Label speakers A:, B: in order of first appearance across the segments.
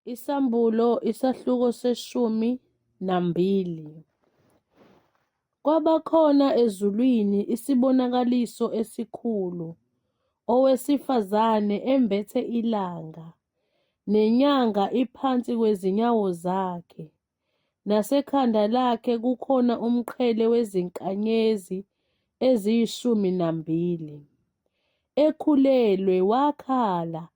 A: Isambulo isahluko seshumi nambili. Kwabakhona ezulwini isibonakaliso esikhulu, owesifazane embethe ilanga, nenyanga iphansi kwezinyawo zakhe, nasekhanda lakhe kukhona umqhele wezinkanyezi eziyishumi-nambili. Ekhulelwe wakhala,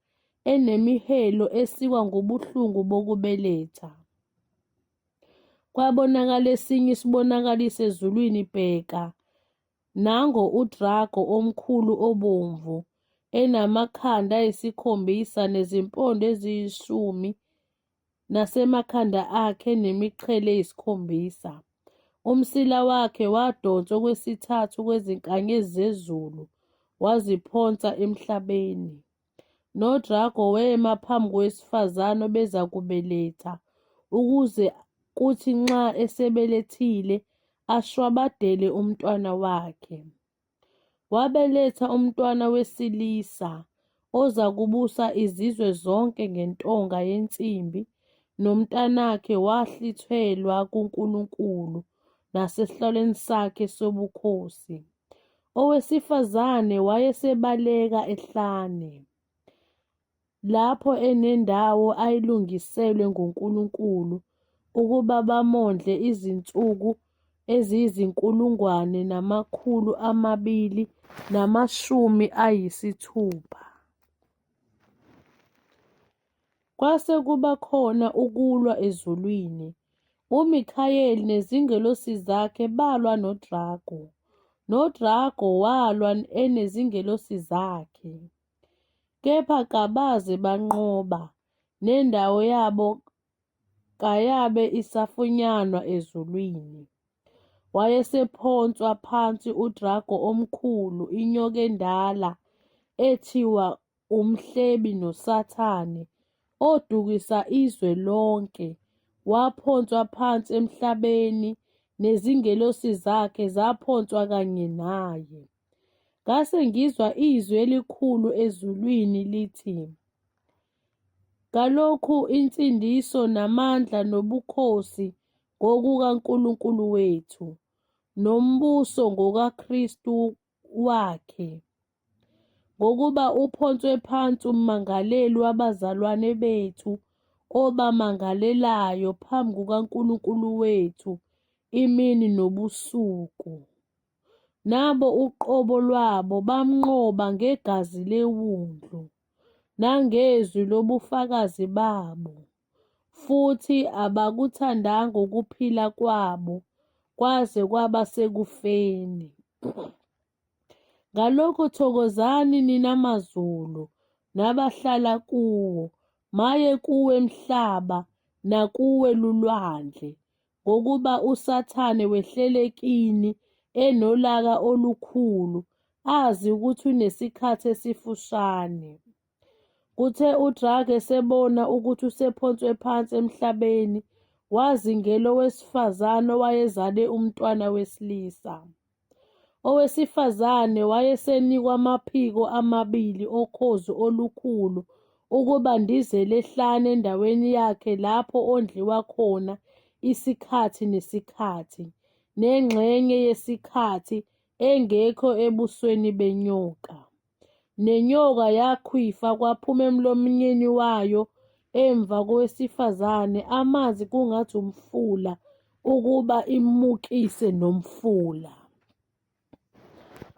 A: enemihelo esikwa ngubuhlungu bokubeletha. Kwabonakala esinye isibonakaliso ezulwini, bheka, nango udrago omkhulu obomvu, enamakhanda ayisikhombisa nezimpondo eziyishumi, nasemakhanda akhe nemiqhele eyisikhombisa. Umsila wakhe wadonswa okwesithathu kwezinkanyezi zezulu, waziphonsa emhlabeni. Nodrago wema phambi kowesifazane obeza kubeletha, ukuze kuthi nxa esebelethile ashwabadele umntwana wakhe. Wabeletha umntwana wesilisa, oza kubusa izizwe zonke ngentonga yensimbi, nomntanakhe wahlithelwa kuNkulunkulu nasesihlalweni sakhe sobukhosi. Owesifazane wayesebaleka ehlane, lapho enendawo ayilungiselwe nguNkulunkulu ukuba bamondle izinsuku eziyi-260. Kwase kuba khona ukulwa ezulwini. uMikhayeli nezingelosi zakhe balwa nodrago. Nodrago walwa enezingelosi zakhe, kepha kabaze banqoba, nendawo yabo kayabe isafunyanwa ezulwini. Wayesephonswa phansi udrago omkhulu, inyoka endala, ethiwa uMhlebi noSathane, odukisa izwe lonke, waphonswa phansi emhlabeni, nezingelosi zakhe zaphonswa kanye naye. Ngase ngizwa izwi elikhulu ezulwini lithi, "Ngalokhu insindiso namandla nobukhosi ngokukaNkulunkulu wethu, nombuso ngokaKristu wakhe, ngokuba uphonswe phansi ummangaleli wabazalwane bethu, obamangalelayo phambi kukaNkulunkulu wethu imini nobusuku. Nabo uqobo lwabo bamnqoba ngegazi lewundlu, nangezwi lobufakazi babo, futhi abakuthandanga ukuphila kwabo, kwaze kwaba sekufeni. Ngalokhu thokozani nina mazulu, nabahlala kuwo, maye kuwe mhlaba, nakuwe lulwandle, ngokuba uSathane wehlele kini enolaka olukhulu, azi ukuthi unesikhathi esifushane." Kuthe udrago esebona ukuthi usephonswe phansi emhlabeni, wazingela owesifazane owayezale umntwana wesilisa. Owesifazane wayesenikwa amaphiko amabili okhozi olukhulu, ukuba ndizele ehlane endaweni yakhe lapho ondliwa khona isikhathi nesikhathi, nengxenye yesikhathi engekho ebusweni benyoka. Nenyoka yakhwifa, kwaphuma emlonyeni wayo emva kowesifazane amanzi kungathi umfula, ukuba imukise nomfula.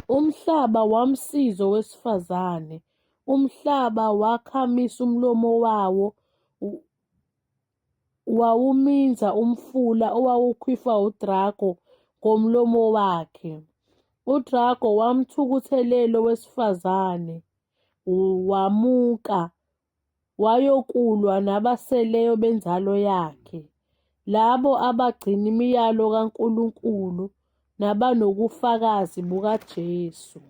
A: Umhlaba wamsiza owesifazane, umhlaba wakhamisa umlomo wawo, wawuminza umfula owawukhwifwa udrago ngomlomo wakhe. Udrago wamthukuthelela owesifazane, wamuka, wayokulwa nabaseleyo benzalo yakhe, labo abagcina imiyalo kaNkulunkulu nabanobufakazi bukaJesu.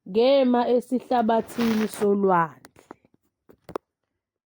A: Ngema esihlabathini solwandle.